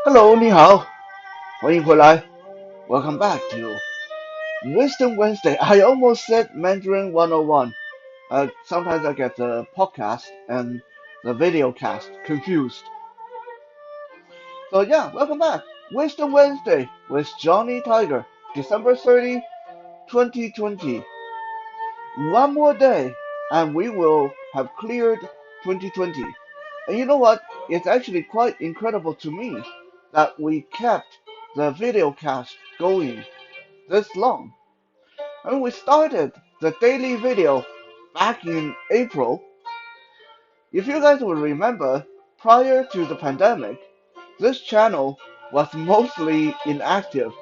Hello，你好，欢迎回来。Welcome back to Wisdom Wednesday. I almost said Mandarin 101. Sometimes I get the podcast and the video cast confused. So yeah, welcome back. Wisdom Wednesday with Johnny Tiger, December 30, 2020. One more day and we will have cleared 2020. And you know what? It's actually quite incredible to me that we kept the video cast going this long. I mean, we started the daily video back in April. If you guys will remember, prior to the pandemic, this channel was mostly inactive.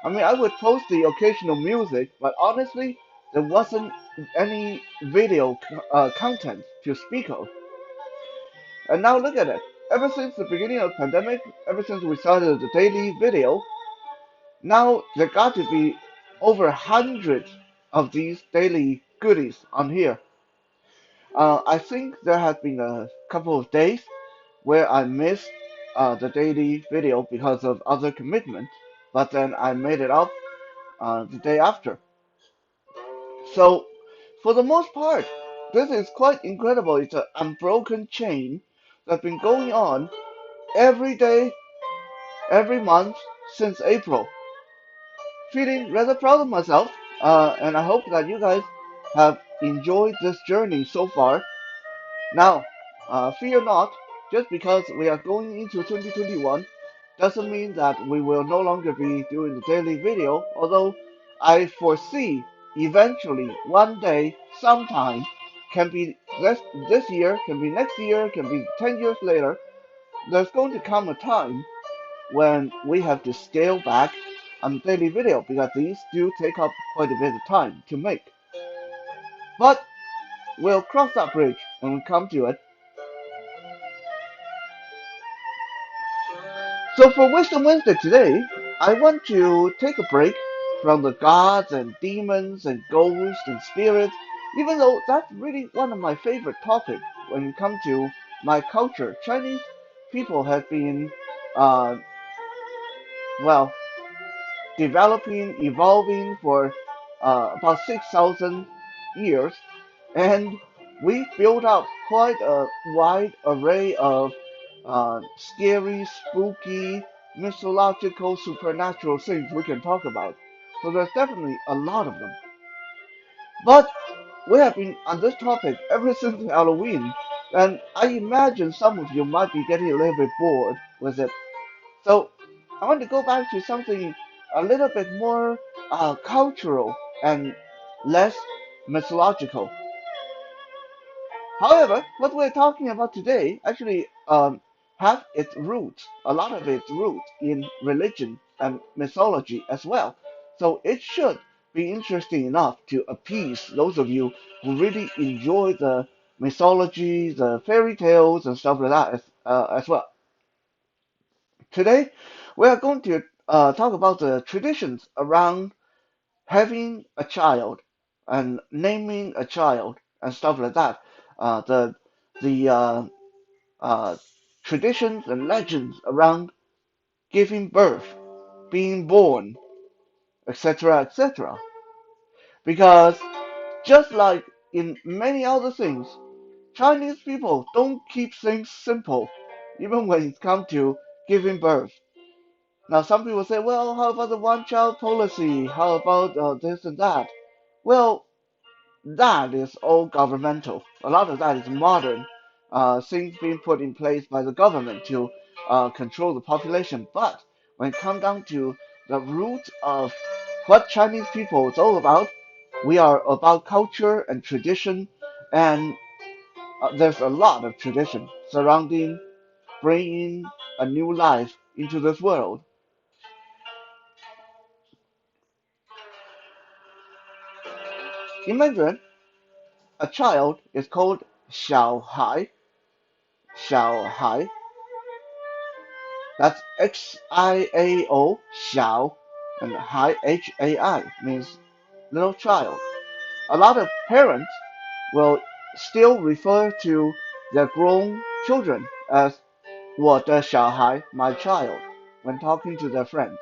I mean, I would post the occasional music, but honestly, there wasn't any video content to speak of. And now look at it. Ever since the beginning of the pandemic, ever since we started the daily video, now there got to be over 100 of these daily goodies on here. I think there has been a couple of days where I missed the daily video because of other commitments, but then I made it up the day after. So, for the most part, this is quite incredible. It's an unbroken chain that's been going on every day, every month since April. Feeling rather proud of myself, and I hope that you guys have enjoyed this journey so far. Now, fear not, just because we are going into 2021 doesn't mean that we will no longer be doing the daily video, although I foresee eventually, one day, sometime, can be this year, can be next year, can be 10 years later, there's going to come a time when we have to scale back on daily video because these do take up quite a bit of time to make. But we'll cross that bridge when we come to it. So for Wisdom Wednesday today, I want to take a break from the gods and demons and ghosts and spirits, even though that's really one of my favorite topics when it comes to my culture. Chinese people have been, uh, well, developing, evolving for about 6,000 years, and we built up quite a wide array of scary, spooky, mythological, supernatural things we can talk about. So there's definitely a lot of them. But we have been on this topic ever since Halloween, and I imagine some of you might be getting a little bit bored with it. So I want to go back to something a little bit more cultural and less mythological. However, what we're talking about today actually have its roots, a lot of its roots in religion and mythology as well. So it should be interesting enough to appease those of you who really enjoy the mythology, the fairy tales, and stuff like that as well. Today, we are going to talk about the traditions around having a child and naming a child and stuff like that. The uh, traditions and legends around giving birth, being born, etc., etc. Because just like in many other things, Chinese people don't keep things simple, even when it comes to giving birth. Now, some people say, well, how about the one child policy? How about this and that? Well, that is all governmental. A lot of that is modern things being put in place by the government to control the population. But when it comes down to the root of what Chinese people is all about, we are about culture and tradition, and there's a lot of tradition surrounding bringing a new life into this world. In Mandarin, a child is called 小孩, 小孩. That's Xiao, 小, and Hai, Hai, means little child. A lot of parents will still refer to their grown children as 我的小孩, my child. when talking to their friends,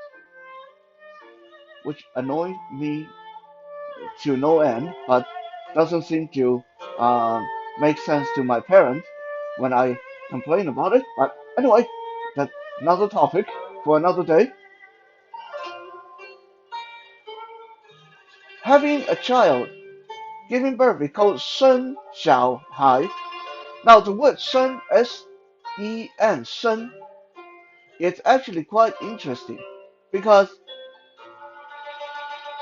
which annoys me to no end, but doesn't seem to uh, make sense to my parents when I complain about it. But anyway, that's another topic for another day. Having a child, giving birth, is called 生小孩. Now the word 生, S-E-N, 生, it's actually quite interesting because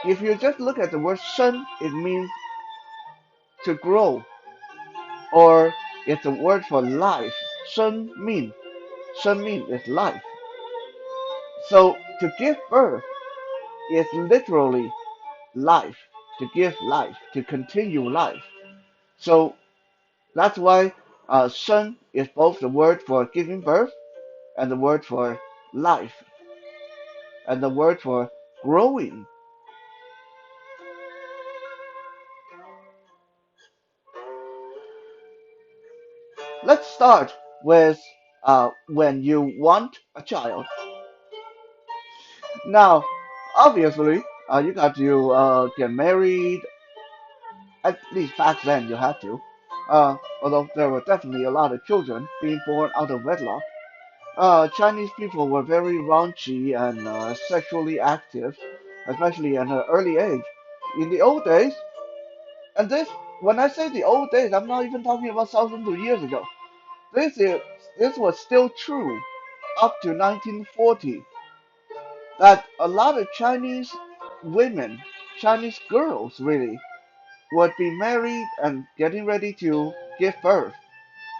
if you just look at the word 生, it means to grow, or it's a word for life. 生命is life. So to give birth is literally life, to give life, to continue life. So that's why 生 is both the word for giving birth and the word for life and the word for growing. Let's start with when you want a child. Now, obviously, you got to get married. At least back then, you had to. Although there were definitely a lot of children being born out of wedlock. Chinese people were very raunchy and sexually active, especially at an early age. In the old days, and this, when I say the old days, I'm not even talking about thousands of years ago. This is this was still true up to 1940. That a lot of Chinese women, Chinese girls really, would be married and getting ready to give birth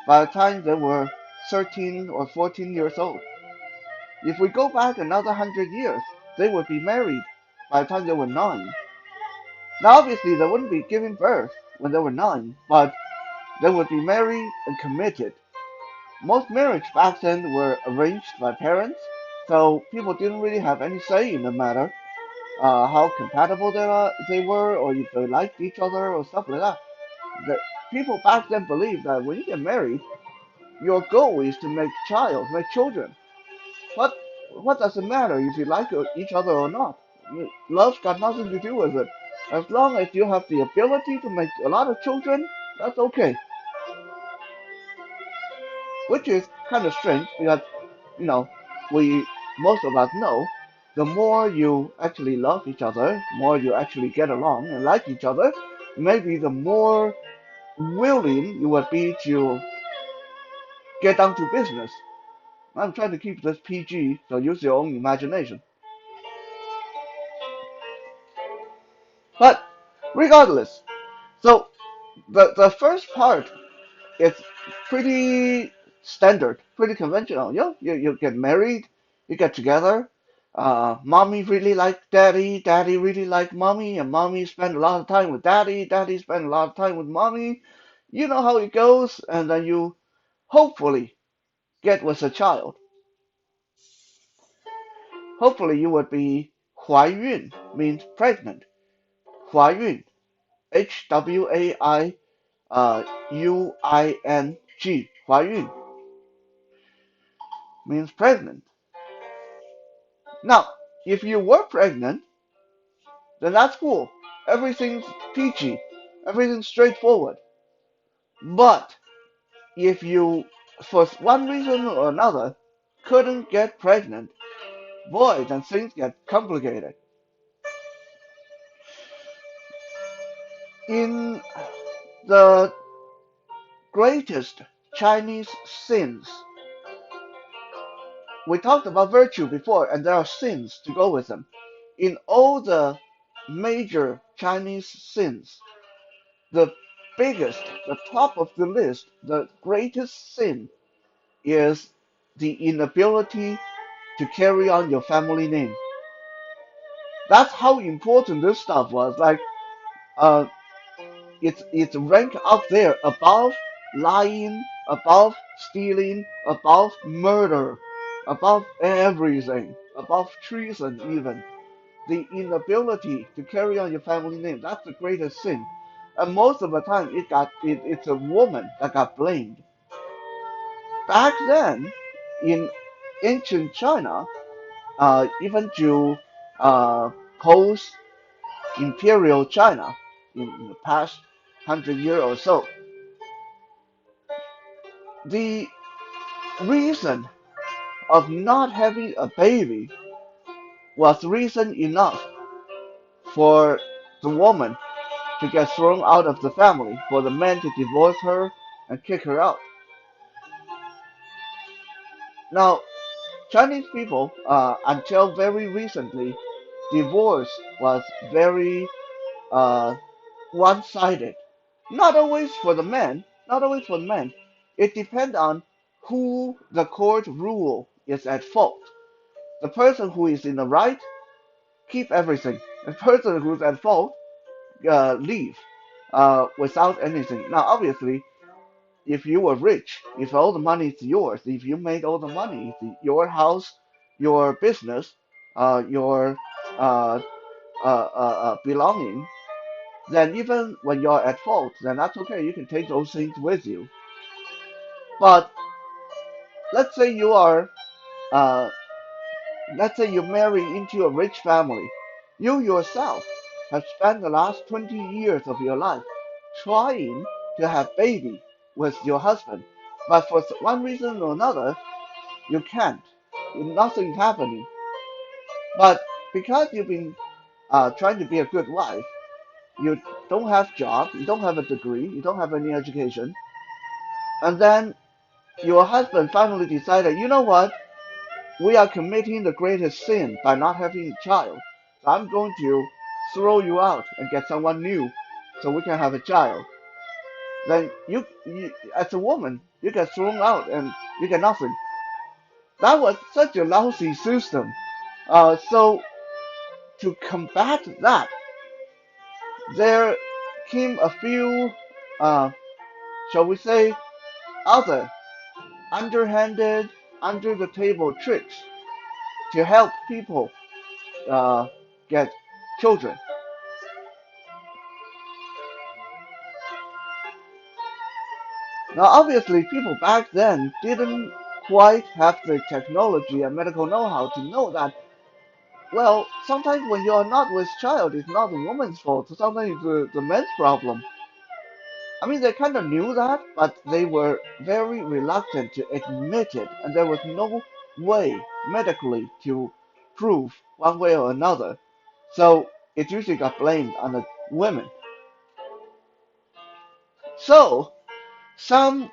by the time they were 13 or 14 years old. If we go back another 100 years, they would be married by the time they were 9. Now, obviously, they wouldn't be giving birth when they were 9, but they would be married and committed. Most marriages back then were arranged by parents, so people didn't really have any say in the matter, how compatible they were, or if they liked each other, or stuff like that. The people back then believed that when you get married, your goal is to make children. What what does it matter if you like each other or not? Love's got nothing to do with it. As long as you have the ability to make a lot of children, that's okay. Which is kind of strange because, you know, we most of us know the more you actually love each other, more you actually get along and like each other, maybe the more willing you would be to get down to business. I'm trying to keep this PG, so use your own imagination. But regardless, so the first part is pretty standard, pretty conventional. You get married, you get together. Mommy really like daddy, daddy really like mommy, and mommy spend a lot of time with daddy, daddy spend a lot of time with mommy. You know how it goes, and then you hopefully get with a child. Hopefully you would be 怀孕 means pregnant. 怀孕 Hwaiing 怀孕 means pregnant. Now, if you were pregnant, then that's cool. Everything's peachy. Everything's straightforward. But if you, for one reason or another, couldn't get pregnant, boy, then things get complicated. In the greatest Chinese sins, we talked about virtue before, and there are sins to go with them. In all the major Chinese sins, the biggest, the top of the list, the greatest sin is the inability to carry on your family name. That's how important this stuff was. Like, uh, it's ranked up there above lying, above stealing, above murder, above everything, above treason even. The inability to carry on your family name, that's the greatest sin. And most of the time it's a woman that got blamed. Back then, in ancient China, even to post imperial China in the past 100 years or so. The reason of not having a baby was reason enough for the woman to get thrown out of the family, for the man to divorce her and kick her out. Now, Chinese people, until very recently, divorce was very uh, one-sided. Not always for the men, not always for the men. It depends on who the court rule is at fault. The person who is in the right, keep everything. The person who's at fault, leave without anything. Now, obviously, if you were rich, if all the money is yours, if you made all the money, your house, your business, your uh, belonging, then even when you're at fault, then that's okay. You can take those things with you. But let's say you are, uh, let's say you marry into a rich family. You yourself have spent the last 20 years of your life trying to have baby with your husband, but for one reason or another, you can't. Nothing's happening. But because you've been trying to be a good wife, you don't have job, you don't have a degree, you don't have any education, and then your husband finally decided, you know what? We are committing the greatest sin by not having a child. So I'm going to throw you out and get someone new so we can have a child. Then you as a woman, you get thrown out and you get nothing. That was such a lousy system. So to combat that, there came a few, uh, shall we say, other underhanded, under the table tricks to help people uh, get children. Now, obviously, people back then didn't quite have the technology and medical know-how to know that, well, sometimes when you're not with child, it's not the woman's fault. Sometimes it's the man's problem. I mean, they kind of knew that, but they were very reluctant to admit it, and there was no way medically to prove one way or another. So it usually got blamed on the women. So some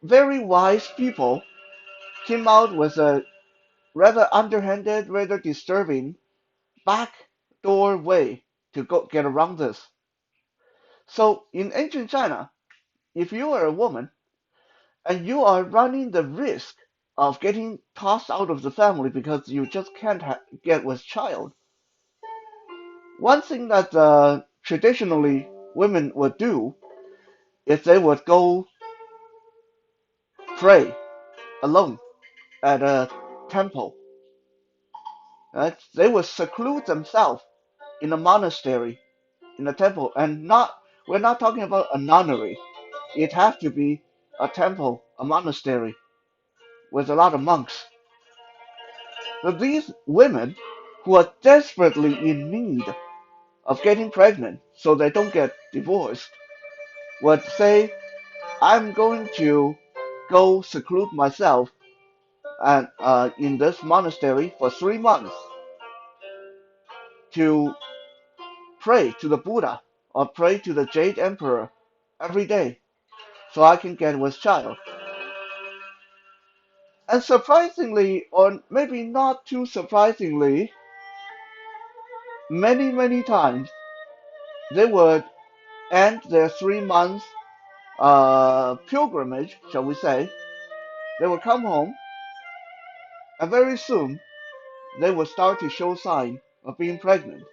very wise people came out with a rather underhanded, rather disturbing backdoor way to go get around this. So in ancient China, if you are a woman and you are running the risk of getting tossed out of the family because you just can't get with child, one thing that traditionally women would do is they would go pray alone at a temple. They would seclude themselves in a monastery, in a temple, and not we're not talking about a nunnery. It has to be a temple, a monastery with a lot of monks. But these women who are desperately in need of getting pregnant so they don't get divorced would say, I'm going to go seclude myself and in this monastery for 3 months to pray to the Buddha or pray to the Jade Emperor every day so I can get with child. And surprisingly, or maybe not too surprisingly, many times they would end their 3 months pilgrimage, shall we say. They would come home, and very soon they would start to show sign of being pregnant.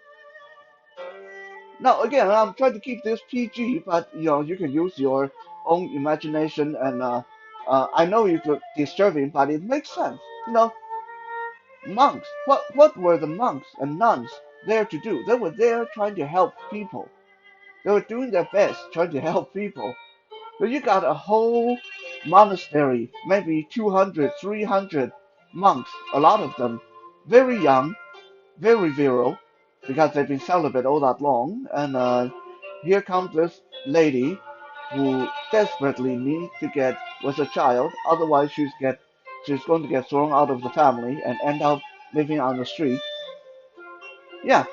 Now, again, I'm trying to keep this PG, but you can use your own imagination, and I know it's disturbing, but it makes sense. Monks. What were the monks and nuns there to do? They were there trying to help people. They were doing their best trying to help people. But you got a whole monastery, maybe 200, 300 monks, a lot of them very young, very virile, because they've been celibate all that long. And here comes this lady who desperately needs to get with a child, otherwise she's going to get thrown out of the family and end up living on the street. Yeah,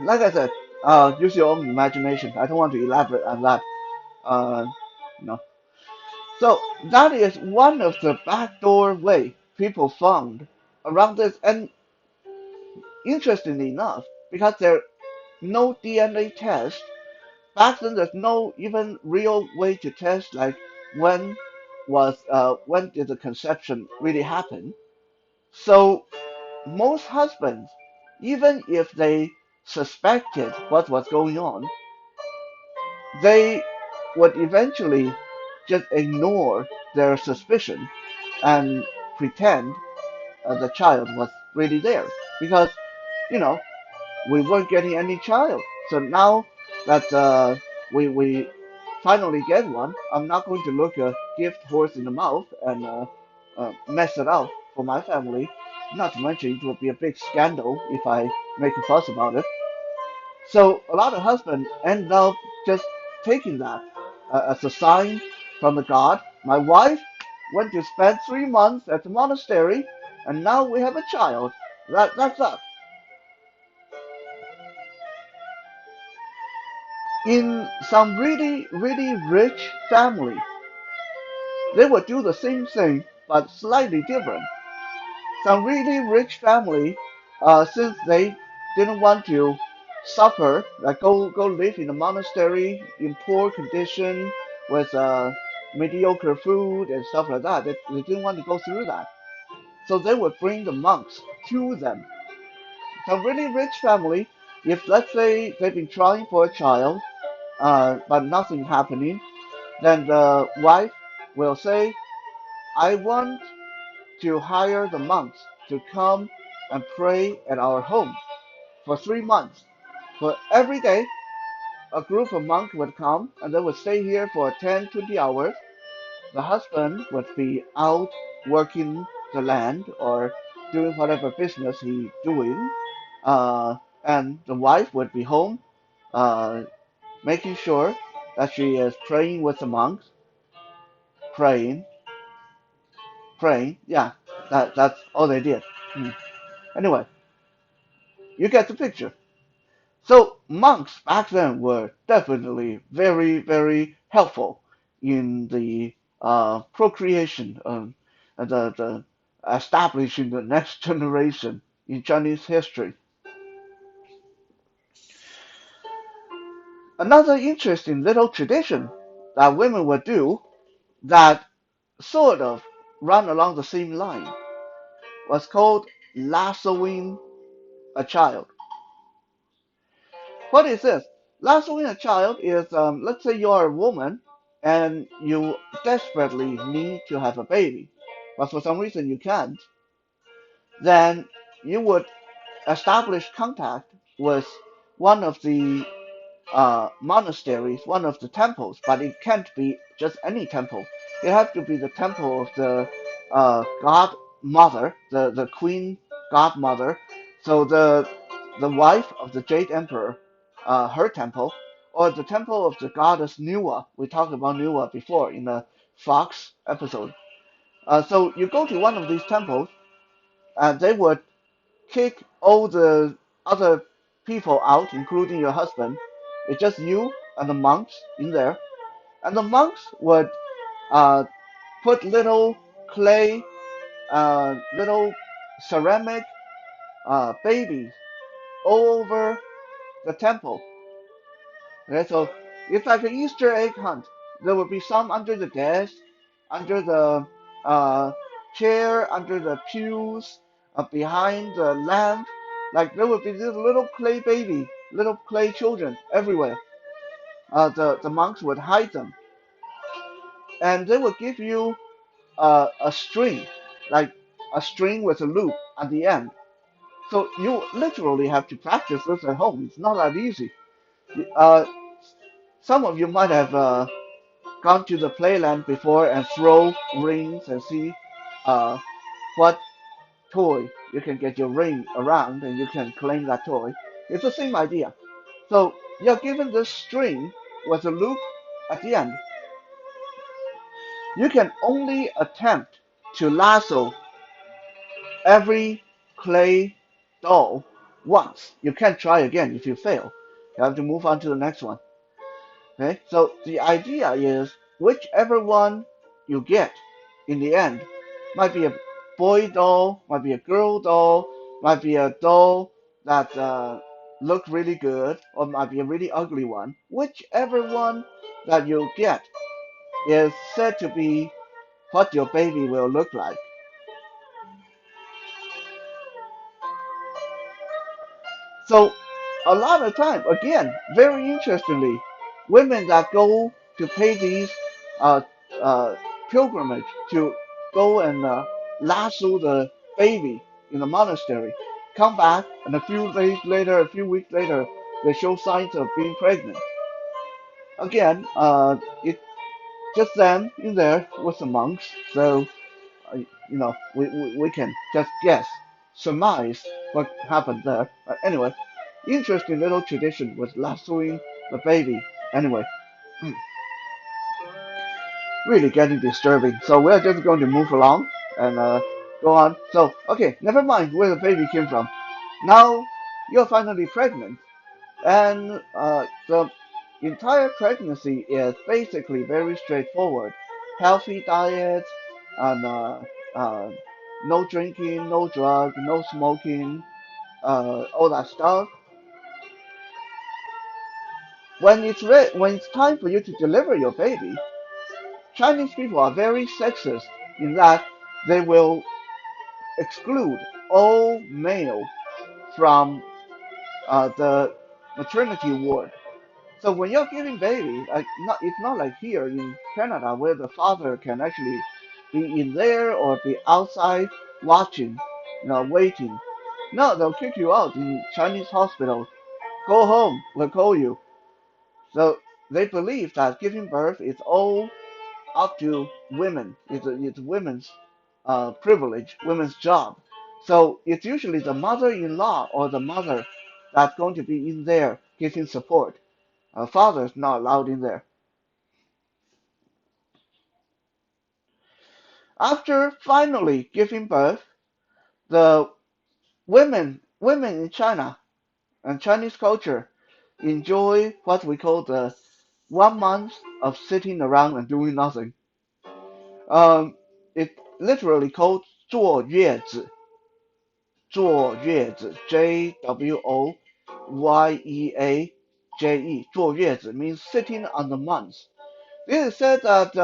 like I said, use your own imagination. I don't want to elaborate on that. Uh, no. So that is one of the backdoor way people found around this. And interestingly enough, because there no DNA test, back then there's no even real way to test like when when did the conception really happen. So most husbands, even if they suspected what was going on, they would eventually just ignore their suspicion and pretend the child was really there because you know we weren't getting any child. So now that we finally get one, I'm not going to look a gift horse in the mouth and mess it up for my family. Not to mention it would be a big scandal if I make a fuss about it. So a lot of husbands end up just taking that as a sign from the God. My wife went to spend 3 months at the monastery, and now we have a child. That's that. In some really, really rich family, they would do the same thing, but slightly different. Some really rich family, since they didn't want to suffer, like go live in a monastery in poor condition with mediocre food and stuff like that. They didn't want to go through that, so they would bring the monks to them. Some really rich family, if let's say they've been trying for a child, but nothing happening, then the wife will say, I want to hire the monks to come and pray at our home for 3 months. For every day, a group of monks would come and they would stay here for 10, 20 hours. The husband would be out working the land or doing whatever business he doing, and the wife would be home, uh, making sure that she is praying with the monks, praying, praying. Yeah, that's all they did. Hmm. Anyway, you get the picture. So monks back then were definitely very, very helpful in the procreation, the establishing the next generation in Chinese history. Another interesting little tradition that women would do that sort of run along the same line was called lassoing a child. What is this? Lassoing a child is, let's say you're a woman and you desperately need to have a baby, but for some reason you can't, then you would establish contact with one of the monasteries, one of the temples, but it can't be just any temple. It has to be the temple of the godmother, the queen godmother. So the wife of the Jade Emperor, her temple, or the temple of the goddess Nuwa. We talked about Nuwa before in the Fox episode. So you go to one of these temples, and they would kick all the other people out, including your husband. It's just you and the monks in there. And the monks would uh, put little clay, little ceramic babies all over the temple. Okay, so it's like an Easter egg hunt. There will be some under the desk, under the uh, chair, under the pews, behind the lamp. Like there will be these little clay baby, little clay children everywhere. The monks would hide them, and they would give you a string, like a string with a loop at the end. So you literally have to practice this at home. It's not that easy. Uh, some of you might have gone to the playland before and throw rings and see uh, what toy. You can get your ring around and you can claim that toy. It's the same idea. So you're given this string with a loop at the end. You can only attempt to lasso every clay doll once. You can't try again if you fail. You have to move on to the next one. Okay, so the idea is whichever one you get in the end might be a boy doll, might be a girl doll, might be a doll that look really good, or might be a really ugly one. Whichever one that you get is said to be what your baby will look like. So a lot of time, again, very interestingly, women that go to pay these uh, uh, pilgrimage to go and lasso the baby in the monastery, come back and a few days later, a few weeks later, they show signs of being pregnant. Again, it just them in there with the monks, so we can just guess, surmise what happened there. But anyway, interesting little tradition with lassoing the baby. Anyway, really getting disturbing. So we're just going to move along and go on. So, okay, never mind where the baby came from. Now you're finally pregnant, and the entire pregnancy is basically very straightforward. Healthy diet, and no drinking, no drug, no smoking, all that stuff. When it's time for you to deliver your baby, Chinese people are very sexist in that they will exclude all male from the maternity ward. So when you're giving baby, it's not like here in Canada where the father can actually be in there or be outside watching, waiting. No, they'll kick you out in Chinese hospitals. Go home, we'll call you. So they believe that giving birth is all up to women. It's women's privilege, women's job. So it's usually the mother-in-law or the mother that's going to be in there giving support. Father's not allowed in there. After finally giving birth, the women in China and Chinese culture enjoy what we call the 1 month of sitting around and doing nothing. It literally called 坐月子, JWOYEAJE, 坐月子 means sitting on the month. This is said that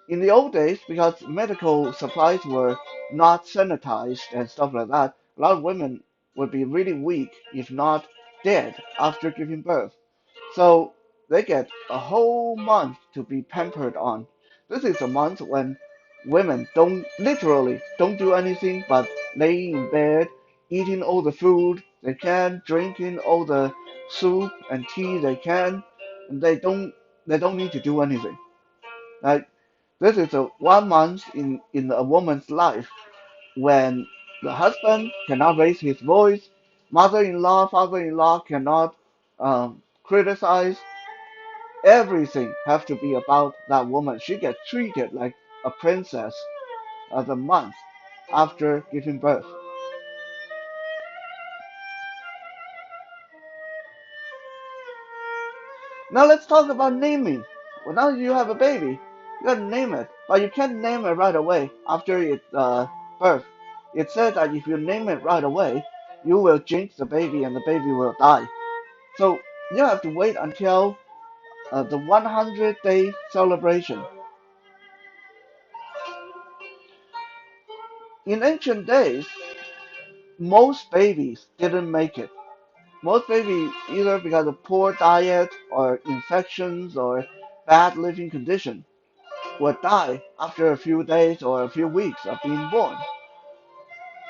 in the old days, because medical supplies were not sanitized and stuff like that, a lot of women would be really weak, if not dead, after giving birth. So they get a whole month to be pampered on. This is a month when women don't do anything but laying in bed, eating all the food they can, drinking all the soup and tea they can, and they don't need to do anything. Like this is a 1 month in a woman's life when the husband cannot raise his voice, mother-in-law, father-in-law cannot criticize. Everything have to be about that woman. She gets treated like a princess as a month after giving birth. Now let's talk about naming. Well, now you have a baby, you gotta name it, but you can't name it right away after its birth. It said that if you name it right away, you will jinx the baby and the baby will die. So you have to wait until the 100-day celebration. In ancient days, most babies didn't make it. Most babies, either because of poor diet or infections or bad living condition, would die after a few days or a few weeks of being born.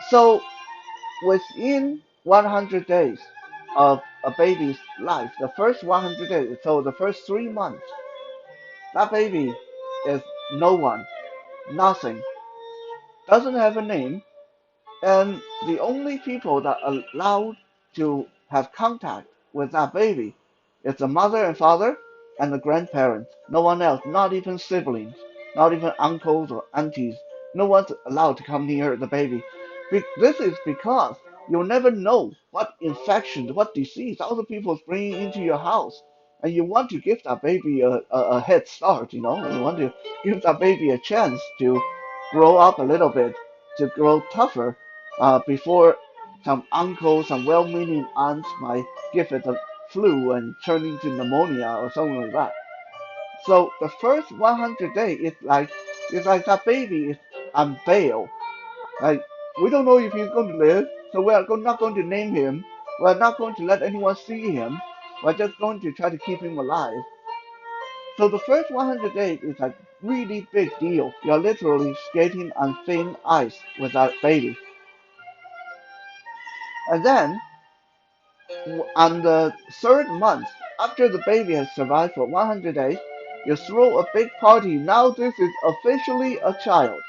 So within 100 days of a baby's life, the first 100 days, so the first 3 months, that baby is no one, nothing, doesn't have a name, And the only people that are allowed to have contact with that baby is the mother and father and the grandparents. No one else, not even siblings, not even uncles or aunties. No one's allowed to come near the baby. This is because you'll never know what infection, what disease other people is bringing into your house. And you want to give that baby a head start, you know? You want to give that baby a chance to grow up a little bit, to grow tougher before some uncle, some well-meaning aunts might give it a flu and turn into pneumonia or something like that. So the first 100 days it's like that baby is unveiled. Like we don't know if he's going to live, so not going to name him. We're not going to let anyone see him. We're just going to try to keep him alive. So the first 100 days is a really big deal. You're literally skating on thin ice with that baby. And then on the third month, after the baby has survived for 100 days, you throw a big party. Now this is officially a child.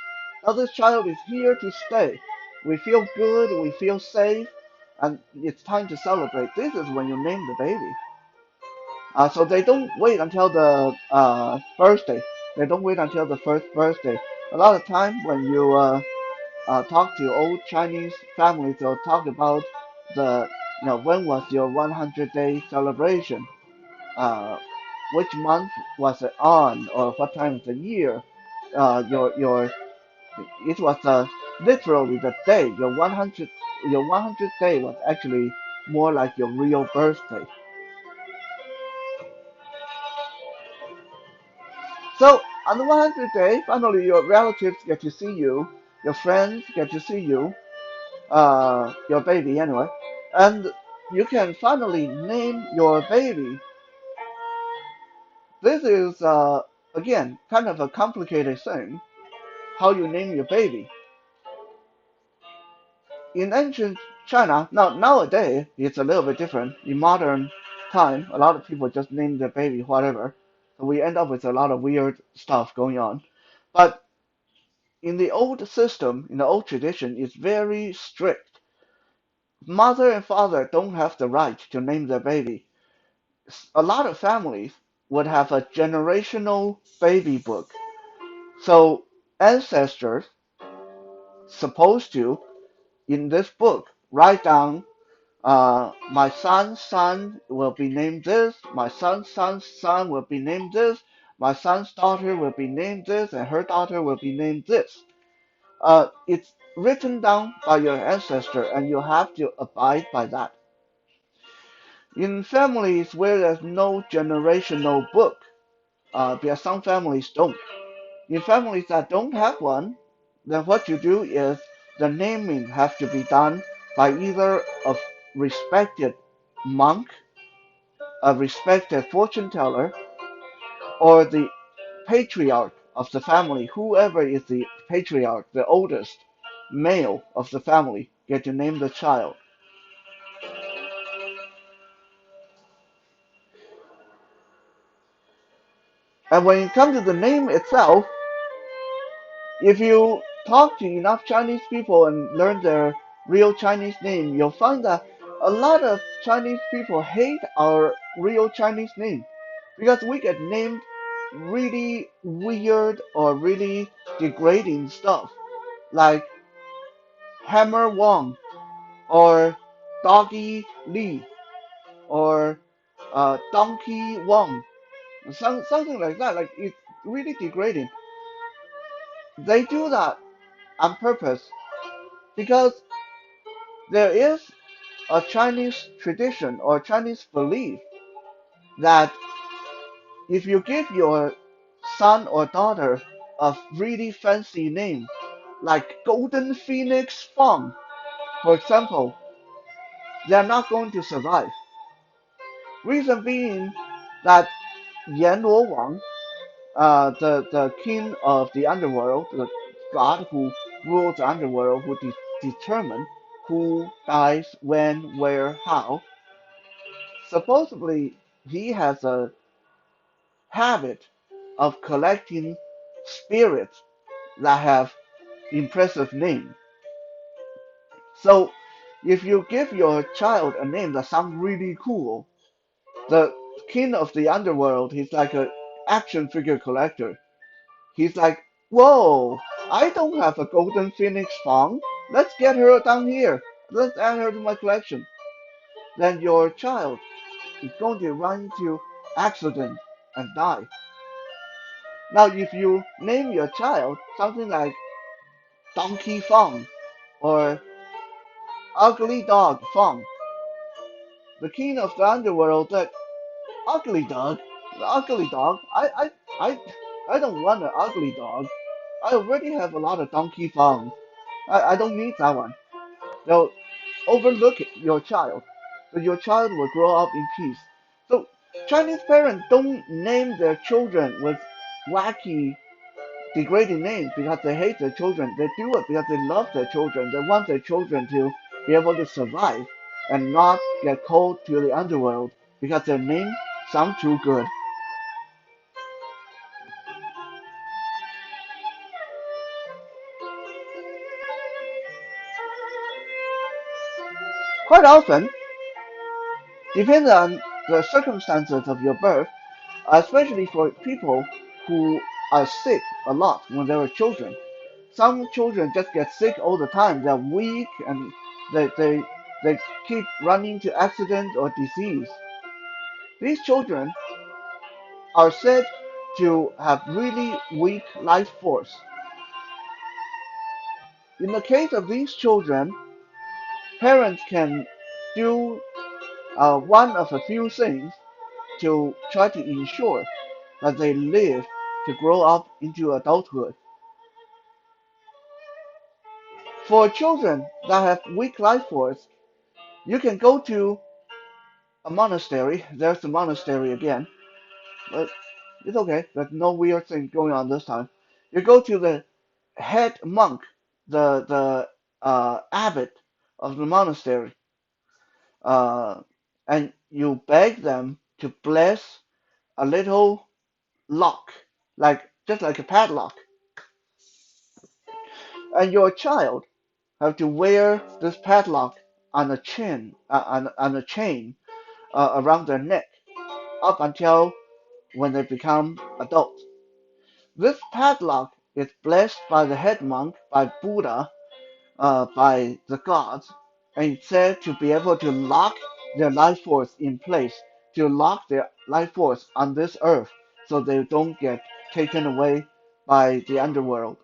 Now this child is here to stay. We feel good, we feel safe, and it's time to celebrate. This is when you name the baby. So they don't wait until the birthday. They don't wait until the first birthday. A lot of time when you talk to old Chinese families, they'll talk about when was your 100-day celebration? Uh, which month was it on, or what time of the year? Your it was literally the day. Your 100th day was actually more like your real birthday. So on the 100th day, finally your relatives get to see you, your friends get to see you, your baby anyway, and you can finally name your baby. This is again kind of a complicated thing, how you name your baby. In ancient China, now nowadays it's a little bit different. In modern time, a lot of people just name their baby whatever. So we end up with a lot of weird stuff going on. But in the old system, in the old tradition, it's very strict. Mother and father don't have the right to name their baby. A lot of families would have a generational baby book. So ancestors supposed to, in this book, write down my son's son will be named this, my son's son will be named this, my son's daughter will be named this, and her daughter will be named this. It's written down by your ancestor, and you have to abide by that. In families where there's no generational book, because some families don't. In families that don't have one, then what you do is the naming has to be done by either a respected monk, a respected fortune teller, or the patriarch of the family. Whoever is the patriarch, the oldest male of the family, get to name the child. And when it comes to the name itself, if you talk to enough Chinese people and learn their real Chinese name, you'll find that a lot of Chinese people hate our real Chinese name because we get named really weird or really degrading stuff like Hammer Wong or Doggy Lee or Donkey Wong, something like that. Like it's really degrading. They do that on purpose because there is a Chinese tradition or Chinese belief that if you give your son or daughter a really fancy name, like Golden Phoenix Fang, for example, they are not going to survive. Reason being that Yan Luo Wang, the king of the underworld, the god who rules the underworld, who determines who dies, when, where, how, supposedly he has a habit of collecting spirits that have impressive names. So if you give your child a name that sounds really cool, the king of the underworld, he's like a action figure collector. He's like, whoa, I don't have a golden phoenix fawn. Let's get her down here. Let's add her to my collection. Then your child is going to run into accident and die. Now, if you name your child something like Donkey Fong or Ugly Dog Fong, the king of the underworld, that ugly dog, the ugly dog, I, I don't want an ugly dog. I already have a lot of Donkey Fong. I don't need that one. They'll overlook your child, so your child will grow up in peace. So Chinese parents don't name their children with wacky, degrading names because they hate their children. They do it because they love their children. They want their children to be able to survive and not get called to the underworld because their name sounds too good. Quite often, depending on the circumstances of your birth, especially for people who are sick a lot when they were children. Some children just get sick all the time. They're weak and they, they, they keep running to accident or disease. These children are said to have really weak life force. In the case of these children, parents can do one of a few things to try to ensure that they live to grow up into adulthood. For children that have weak life force, you can go to a monastery. There's the monastery again, but it's okay. There's no weird thing going on this time. You go to the head monk, the abbot of the monastery, uh, and you beg them to bless a little lock, like just like a padlock, and your child have to wear this padlock on a chain, on a chain around their neck up until when they become adults. This padlock is blessed by the head monk, by Buddha, by the gods, and it's said to be able to lock their life force in place, to lock their life force on this earth so they don't get taken away by the underworld.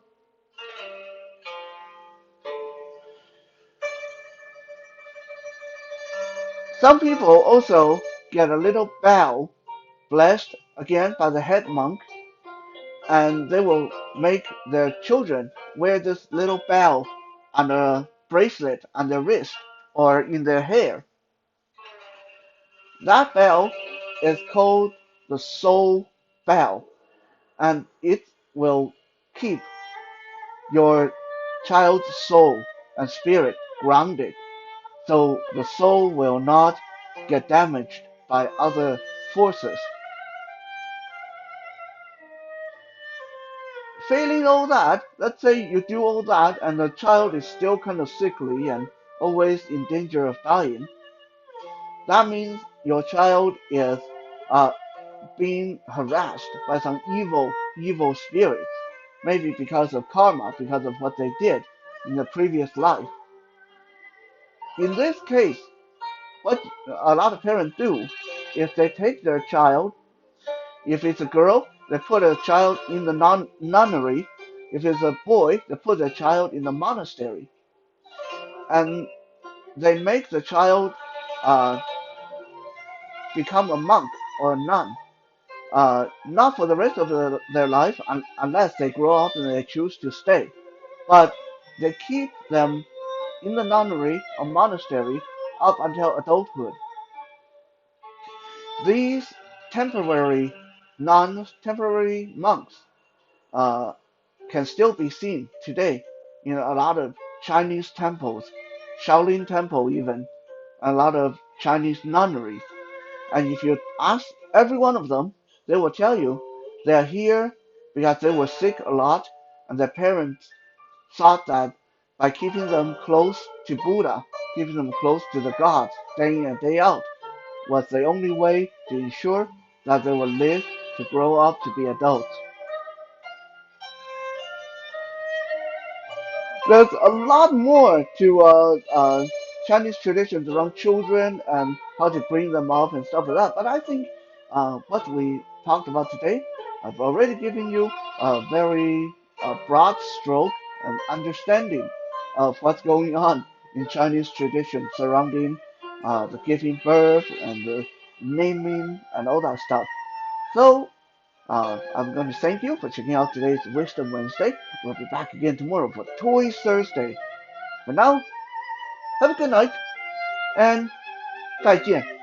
Some people also get a little bell blessed again by the head monk, and they will make their children wear this little bell on a bracelet on their wrist or in their hair. That bell is called the soul bell, and it will keep your child's soul and spirit grounded, so the soul will not get damaged by other forces. Failing all that, let's say you do all that and the child is still kind of sickly and always in danger of dying, that means your child is uh, being harassed by some evil spirits, maybe because of karma, because of what they did in the previous life. In this case, what a lot of parents do is they take their child. If it's a girl, they put a child in the nunnery. If it's a boy, they put a child in the monastery. And they make the child uh, become a monk or a nun. Not for the rest of their life, unless they grow up and they choose to stay. But they keep them in the nunnery or monastery up until adulthood. These temporary nuns, temporary monks, uh, can still be seen today in a lot of Chinese temples, Shaolin Temple even, a lot of Chinese nunneries. And if you ask every one of them, they will tell you they are here because they were sick a lot and their parents thought that by keeping them close to Buddha, keeping them close to the gods day in and day out, was the only way to ensure that they would live to grow up to be adults. There's a lot more to Chinese traditions around children and how to bring them up and stuff like that. But I think what we talked about today, I've already given you a very broad stroke and understanding of what's going on in Chinese tradition surrounding the giving birth and the naming and all that stuff. So I'm going to thank you for checking out today's Wisdom Wednesday. We'll be back again tomorrow for Toys Thursday. For now, have a good night and 再见。